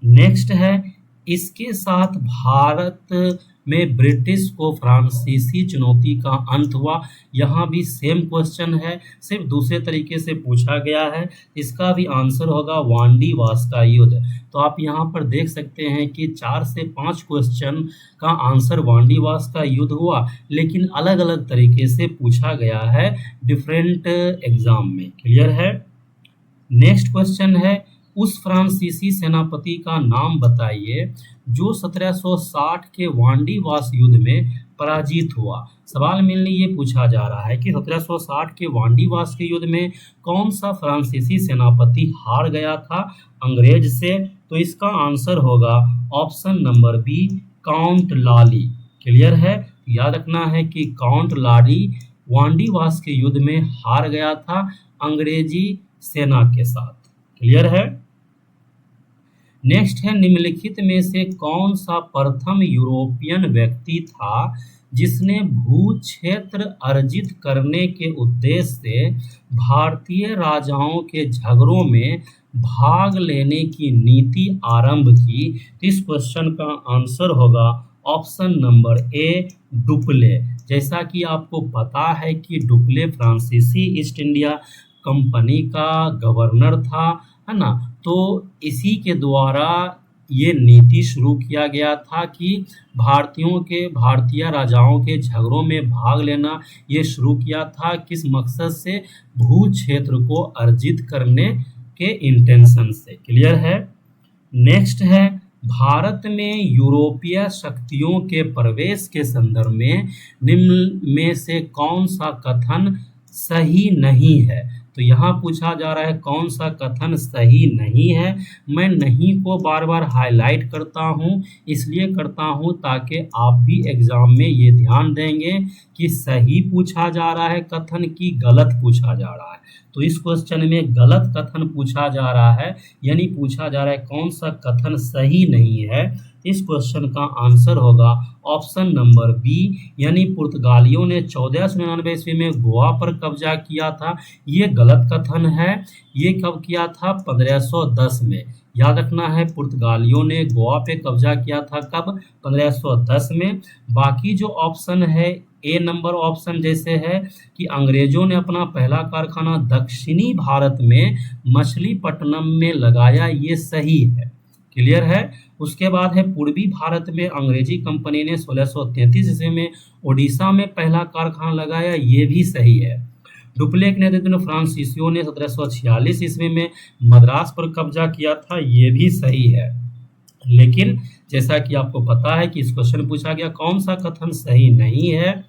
नेक्स्ट है, इसके साथ भारत में ब्रिटिश को फ्रांसीसी चुनौती का अंत हुआ। यहाँ भी सेम क्वेश्चन है, सिर्फ दूसरे तरीके से पूछा गया है। इसका भी आंसर होगा वांडीवास का युद्ध। तो आप यहाँ पर देख सकते हैं कि 4 से 5 क्वेश्चन का आंसर वांडीवास का युद्ध हुआ, लेकिन अलग अलग तरीके से पूछा गया है डिफरेंट एग्जाम में। क्लियर है? नेक्स्ट क्वेश्चन है, उस फ्रांसीसी सेनापति का नाम बताइए जो 1760 के वांडीवास युद्ध में पराजित हुआ। सवाल मेनली ये पूछा जा रहा है कि 1760 के वांडीवास के युद्ध में कौन सा फ्रांसीसी सेनापति हार गया था अंग्रेज से? तो इसका आंसर होगा ऑप्शन नंबर बी, काउंट लाली। क्लियर है? याद रखना है कि काउंट लाली वांडीवास के युद्ध में हार गया था अंग्रेजी सेना के साथ। क्लियर है? नेक्स्ट है, निम्नलिखित में से कौन सा प्रथम यूरोपियन व्यक्ति था जिसने भू क्षेत्र अर्जित करने के उद्देश्य से भारतीय राजाओं के झगड़ों में भाग लेने की नीति आरंभ की? इस क्वेश्चन का आंसर होगा ऑप्शन नंबर ए, डुप्ले। जैसा कि आपको पता है कि डुप्ले फ्रांसीसी ईस्ट इंडिया कंपनी का गवर्नर था, है ना? तो इसी के द्वारा ये नीति शुरू किया गया था कि भारतीय राजाओं के झगड़ों में भाग लेना ये शुरू किया था। किस मकसद से? भू क्षेत्र को अर्जित करने के इंटेंशन से। क्लियर है? नेक्स्ट है, भारत में यूरोपीय शक्तियों के प्रवेश के संदर्भ में निम्न में से कौन सा कथन सही नहीं है? तो यहाँ पूछा जा रहा है कौन सा कथन सही नहीं है। मैं नहीं को बार बार हाईलाइट करता हूँ, इसलिए करता हूँ ताकि आप भी एग्जाम में ये ध्यान देंगे कि सही पूछा जा रहा है कथन की गलत पूछा जा रहा है। तो इस क्वेश्चन में गलत कथन पूछा जा रहा है, यानी पूछा जा रहा है कौन सा कथन सही नहीं है। इस क्वेश्चन का आंसर होगा ऑप्शन नंबर बी, यानी पुर्तगालियों ने 1499 ईस्वी में गोवा पर कब्जा किया था। ये गलत कथन है। ये कब किया था? 1510 में। याद रखना है पुर्तगालियों ने गोवा पे कब्जा किया था कब? 1510 में। बाकी जो ऑप्शन है ए नंबर ऑप्शन जैसे है कि अंग्रेजों ने अपना पहला कारखाना दक्षिणी भारत में मछलीपट्टनम में लगाया, ये सही है। क्लियर है? उसके बाद है पूर्वी भारत में अंग्रेजी कंपनी ने 1633 ईस्वी में ओडिशा में पहला कारखाना लगाया, ये भी सही है। डुप्ले के नेतृत्व में फ्रांसीसियों ने 1746 ईस्वी में मद्रास पर कब्जा किया था, ये भी सही है। लेकिन जैसा कि आपको पता है कि इस क्वेश्चन पूछा गया कौन सा कथन सही नहीं है,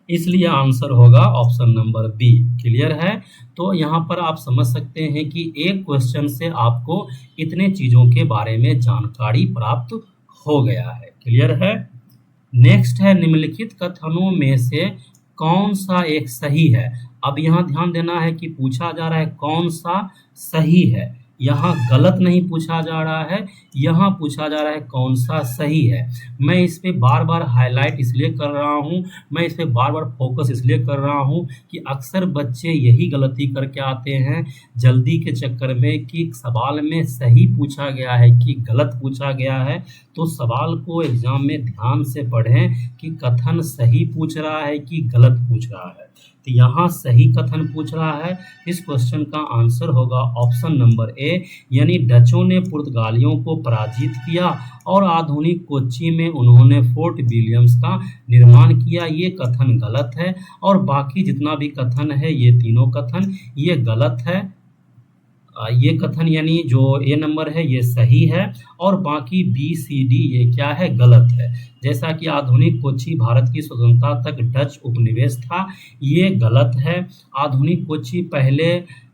इसलिए आंसर होगा ऑप्शन नंबर बी। क्लियर है? तो यहाँ पर आप समझ सकते हैं कि एक क्वेश्चन से आपको इतने चीजों के बारे में जानकारी प्राप्त हो गया है। क्लियर है? नेक्स्ट है, निम्नलिखित कथनों में से कौन सा एक सही है? अब यहाँ ध्यान देना है कि पूछा जा रहा है कौन सा सही है, यहाँ गलत नहीं पूछा जा रहा है, यहाँ पूछा जा रहा है कौन सा सही है। मैं इस पे बार बार हाईलाइट इसलिए कर रहा हूँ, मैं इस पे बार बार फोकस इसलिए कर रहा हूँ कि अक्सर बच्चे यही गलती करके आते हैं जल्दी के चक्कर में कि सवाल में सही पूछा गया है कि गलत पूछा गया है। तो सवाल को एग्जाम में ध्यान से पढ़ें कि कथन सही पूछ रहा है कि गलत पूछ रहा है। तो यहाँ सही कथन पूछ रहा है। इस क्वेश्चन का आंसर होगा ऑप्शन नंबर ए, यानी डचों ने पुर्तगालियों को पराजित किया और आधुनिक कोच्चि में उन्होंने फोर्ट विलियम्स का निर्माण किया। ये कथन गलत है और बाकी जितना भी कथन है ये तीनों कथन ये गलत है। ये कथन यानी जो ए नंबर है ये सही है और बाकी बी सी डी ये क्या है, गलत है। जैसा कि आधुनिक कोच्चि भारत की स्वतंत्रता तक डच उपनिवेश था, ये गलत है। आधुनिक कोच्चि पहले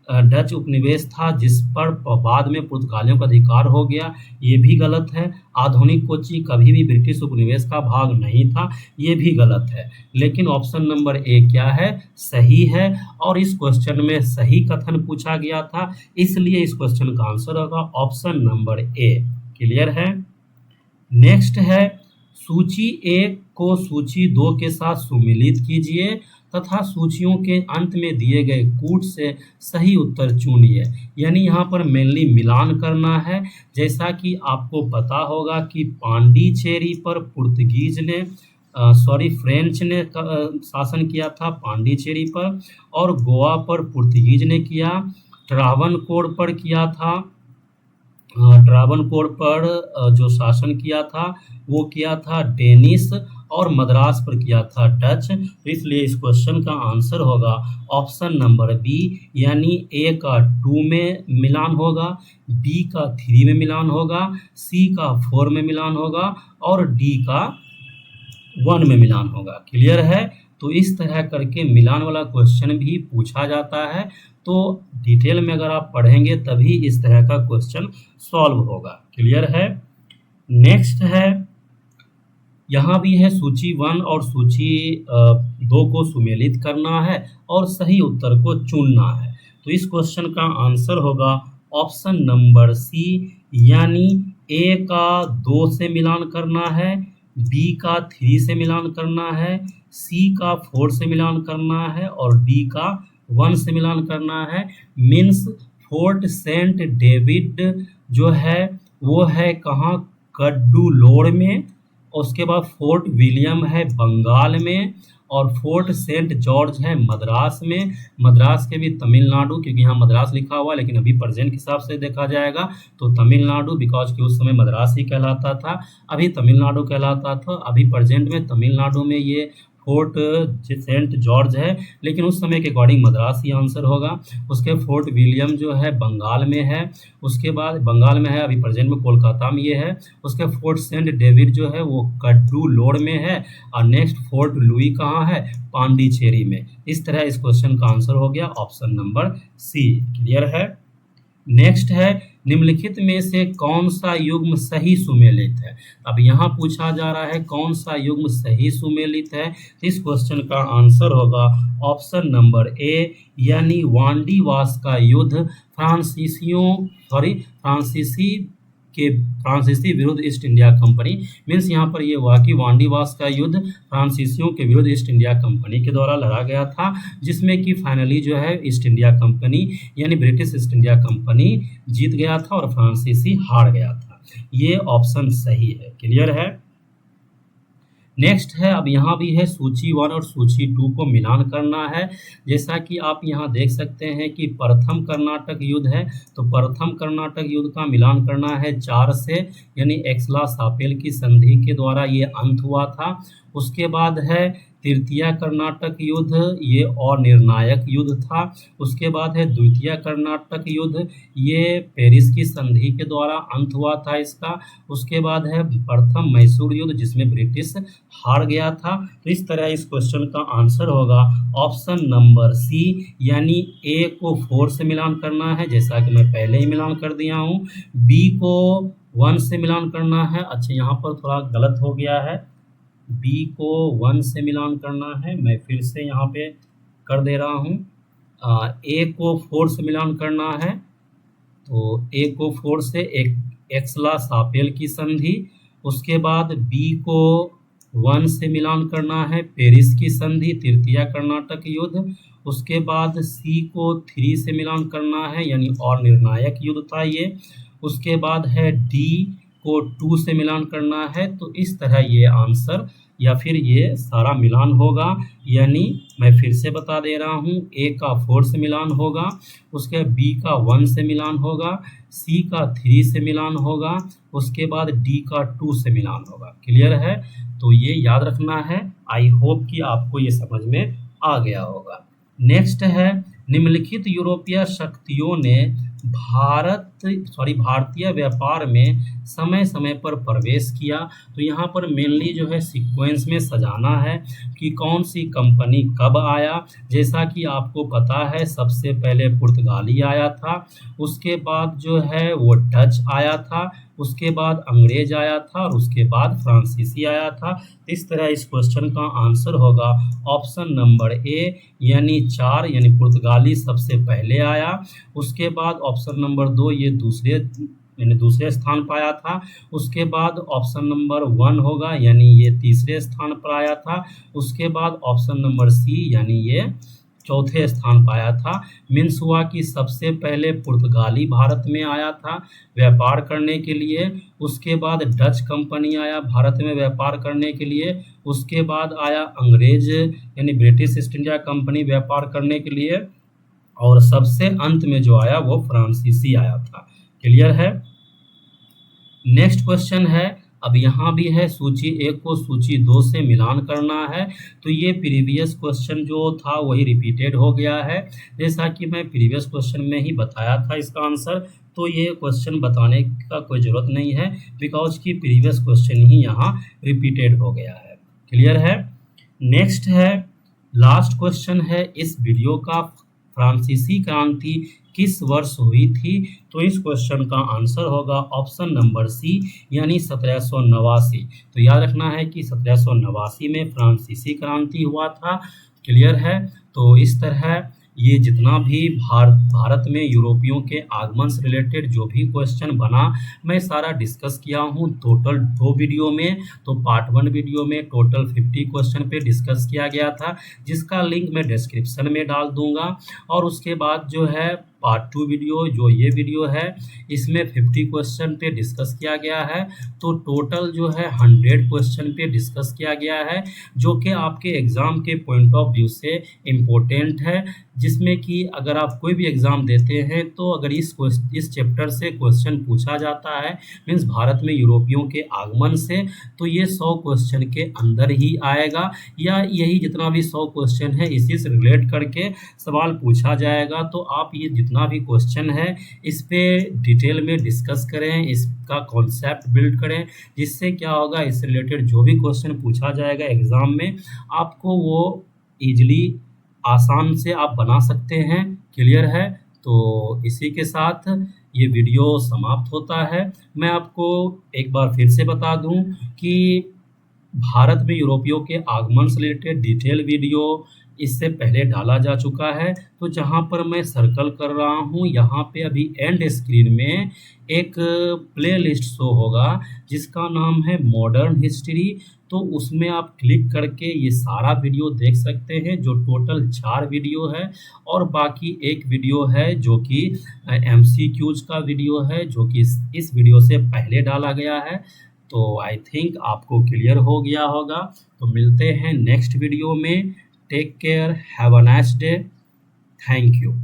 डच उपनिवेश था जिस पर बाद में पुर्तगालियों का अधिकार हो गया, ये भी गलत है। आधुनिक कोच्चि कभी भी ब्रिटिश उपनिवेश का भाग नहीं था, ये भी गलत है। लेकिन ऑप्शन नंबर ए क्या है, सही है और इस क्वेश्चन में सही कथन पूछा गया था, इसलिए इस क्वेश्चन का आंसर होगा ऑप्शन नंबर ए। क्लियर है। नेक्स्ट है सूची 1 को सूची 2 के साथ सुमिलित कीजिए तथा सूचियों के अंत में दिए गए कूट से सही उत्तर चुनिए। यानी यहाँ पर मेनली मिलान करना है। जैसा कि आपको पता होगा कि पांडिचेरी पर पुर्तगीज ने फ्रेंच ने शासन किया था पांडिचेरी पर, और गोवा पर पुर्तगीज ने किया। ट्रावनकोर पर किया था, ट्रावनकोर पर जो शासन किया था वो किया था डेनिश, और मद्रास पर किया था डच। तो इसलिए इस क्वेश्चन का आंसर होगा ऑप्शन नंबर बी, यानी ए का 2 में मिलान होगा, बी का 3 में मिलान होगा, सी का 4 में मिलान होगा और डी का 1 में मिलान होगा। क्लियर है। तो इस तरह करके मिलान वाला क्वेश्चन भी पूछा जाता है। तो डिटेल में अगर आप पढ़ेंगे तभी इस तरह का क्वेश्चन सॉल्व होगा। क्लियर है। नेक्स्ट है, यहाँ भी है सूची 1 और सूची 2 को सुमेलित करना है और सही उत्तर को चुनना है। तो इस क्वेश्चन का आंसर होगा ऑप्शन नंबर सी, यानी ए का 2 से मिलान करना है, बी का 3 से मिलान करना है, सी का 4 से मिलान करना है और डी का 1 से मिलान करना है। मीन्स फोर्ट सेंट डेविड जो है वो है कहाँ, कड्डूलोर में। उसके बाद फोर्ट विलियम है बंगाल में, और फोर्ट सेंट जॉर्ज है मद्रास में। मद्रास के भी तमिलनाडु, क्योंकि यहाँ मद्रास लिखा हुआ है लेकिन अभी प्रेजेंट के हिसाब से देखा जाएगा तो तमिलनाडु, बिकॉज कि उस समय मद्रास ही कहलाता था, अभी तमिलनाडु कहलाता था। अभी प्रेजेंट में तमिलनाडु में ये फोर्ट सेंट जॉर्ज है, लेकिन उस समय के अकॉर्डिंग मद्रास ही आंसर होगा। उसके फोर्ट विलियम जो है बंगाल में है, उसके बाद बंगाल में है, अभी प्रेजेंट में कोलकाता में ये है। उसके फोर्ट सेंट डेविड जो है वो कड्डूलोर में है, और नेक्स्ट फोर्ट लुई कहाँ है, पांडिचेरी में। इस तरह इस क्वेश्चन का आंसर हो गया ऑप्शन नंबर सी। क्लियर है। नेक्स्ट है, निम्नलिखित में से कौन सा युग्म सही सुमेलित है। अब यहाँ पूछा जा रहा है कौन सा युग्म सही सुमेलित है। इस क्वेश्चन का आंसर होगा ऑप्शन नंबर ए, यानी वांडीवास का युद्ध फ्रांसीसी विरुद्ध ईस्ट इंडिया कंपनी। मीन्स यहाँ पर ये हुआ कि वांडीवास का युद्ध फ्रांसीसियों के विरुद्ध ईस्ट इंडिया कंपनी के द्वारा लड़ा गया था, जिसमें कि फाइनली जो है ईस्ट इंडिया कंपनी यानी ब्रिटिश ईस्ट इंडिया कंपनी जीत गया था और फ्रांसीसी हार गया था। ये ऑप्शन सही है। क्लियर है। नेक्स्ट है, अब यहाँ भी है सूची 1 और सूची 2 को मिलान करना है। जैसा कि आप यहाँ देख सकते हैं कि प्रथम कर्नाटक युद्ध है, तो प्रथम कर्नाटक युद्ध का मिलान करना है 4 से, यानी एक्सला सापेल की संधि के द्वारा ये अंत हुआ था। उसके बाद है तृतीय कर्नाटक युद्ध, ये और निर्णायक युद्ध था। उसके बाद है द्वितीय कर्नाटक युद्ध, ये पेरिस की संधि के द्वारा अंत हुआ था इसका। उसके बाद है प्रथम मैसूर युद्ध, जिसमें ब्रिटिश हार गया था। तो इस तरह इस क्वेश्चन का आंसर होगा ऑप्शन नंबर सी, यानी ए को 4 से मिलान करना है, जैसा कि मैं पहले ही मिलान कर दिया हूँ। बी को 1 से मिलान करना है। अच्छा, यहाँ पर थोड़ा गलत हो गया है, बी को 1 से मिलान करना है, मैं फिर से यहाँ पे कर दे रहा हूँ। ए को 4 से मिलान करना है, तो ए को 4 से एक एक्सला सापेल की संधि, उसके बाद बी को 1 से मिलान करना है पेरिस की संधि तृतीया कर्नाटक युद्ध, उसके बाद सी को 3 से मिलान करना है यानी और निर्णायक युद्ध था ये, उसके बाद है डी को 2 से मिलान करना है। तो इस तरह ये आंसर या फिर ये सारा मिलान होगा, यानी मैं फिर से बता दे रहा हूँ, ए का 4 से मिलान होगा, उसके बी का 1 से मिलान होगा, सी का 3 से मिलान होगा, उसके बाद डी का 2 से मिलान होगा। क्लियर है? तो ये याद रखना है। आई होप कि आपको ये समझ में आ गया होगा। नेक्स्ट है, निम्नलिखित यूरोपीय शक्तियों ने भारतीय व्यापार में समय समय पर प्रवेश किया। तो यहाँ पर मेनली जो है सीक्वेंस में सजाना है कि कौन सी कंपनी कब आया। जैसा कि आपको पता है सबसे पहले पुर्तगाली आया था, उसके बाद जो है वो डच आया था, उसके बाद अंग्रेज आया था और उसके बाद फ्रांसीसी आया था। इस तरह इस क्वेश्चन का आंसर होगा ऑप्शन नंबर ए यानी 4, यानी पुर्तगाली सबसे पहले आया, उसके बाद ऑप्शन नंबर 2 ये दूसरे स्थान पर आया था, उसके बाद ऑप्शन नंबर 1 होगा यानी ये तीसरे स्थान पर आया था, उसके बाद ऑप्शन नंबर सी यानी ये चौथे स्थान पाया था। मीन्स हुआ कि सबसे पहले पुर्तगाली भारत में आया था व्यापार करने के लिए, उसके बाद डच कंपनी आया भारत में व्यापार करने के लिए, उसके बाद आया अंग्रेज यानी ब्रिटिश ईस्ट इंडिया कंपनी व्यापार करने के लिए, और सबसे अंत में जो आया वो फ्रांसीसी आया था। क्लियर है? नेक्स्ट क्वेश्चन है, अब यहाँ भी है सूची 1 को सूची 2 से मिलान करना है। तो ये प्रीवियस क्वेश्चन जो था वही रिपीटेड हो गया है, जैसा कि मैं प्रीवियस क्वेश्चन में ही बताया था इसका आंसर। तो ये क्वेश्चन बताने का कोई ज़रूरत नहीं है बिकॉज कि प्रीवियस क्वेश्चन ही यहाँ रिपीटेड हो गया है। क्लियर है? नेक्स्ट है, लास्ट क्वेश्चन है इस वीडियो का, फ्रांसीसी क्रांति किस वर्ष हुई थी? तो इस क्वेश्चन का आंसर होगा ऑप्शन नंबर सी यानी 1789। तो याद रखना है कि 1789 में फ्रांसीसी क्रांति हुआ था। क्लियर है? तो इस तरह ये जितना भी भारत में यूरोपियों के आगमन से रिलेटेड जो भी क्वेश्चन बना मैं सारा डिस्कस किया हूँ टोटल 2 वीडियो में। तो पार्ट 1 वीडियो में टोटल 50 क्वेश्चन पे डिस्कस किया गया था, जिसका लिंक मैं डिस्क्रिप्शन में डाल दूंगा, और उसके बाद जो है पार्ट 2 वीडियो जो ये वीडियो है इसमें 50 क्वेश्चन पे डिस्कस किया गया है। तो टोटल जो है 100 क्वेश्चन पे डिस्कस किया गया है, जो कि आपके एग्ज़ाम के पॉइंट ऑफ व्यू से इम्पोर्टेंट है, जिसमें कि अगर आप कोई भी एग्ज़ाम देते हैं तो अगर इस चैप्टर से क्वेश्चन पूछा जाता है मीन्स भारत में यूरोपियों के आगमन से, तो ये 100 क्वेश्चन के अंदर ही आएगा, या यही जितना भी 100 क्वेश्चन है इसी से रिलेट करके सवाल पूछा जाएगा। तो आप ये जितना भी क्वेश्चन है इस पे डिटेल में डिस्कस करें, इसका कॉन्सेप्ट बिल्ड करें, जिससे क्या होगा इससे रिलेटेड जो भी क्वेश्चन पूछा जाएगा एग्ज़ाम में आपको वो ईजिली आसान से आप बना सकते हैं। क्लियर है? तो इसी के साथ ये वीडियो समाप्त होता है। मैं आपको एक बार फिर से बता दूं कि भारत में यूरोपियों के आगमन से रिलेटेड डिटेल वीडियो इससे पहले डाला जा चुका है। तो जहां पर मैं सर्कल कर रहा हूं यहाँ पे अभी एंड स्क्रीन में एक प्लेलिस्ट शो होगा जिसका नाम है मॉडर्न हिस्ट्री। तो उसमें आप क्लिक करके ये सारा वीडियो देख सकते हैं, जो टोटल 4 वीडियो है, और बाकी एक वीडियो है जो कि MCQs का वीडियो है, जो कि इस वीडियो से पहले डाला गया है। तो आई थिंक आपको क्लियर हो गया होगा। तो मिलते हैं नेक्स्ट वीडियो में। Take care, have a nice day, thank you.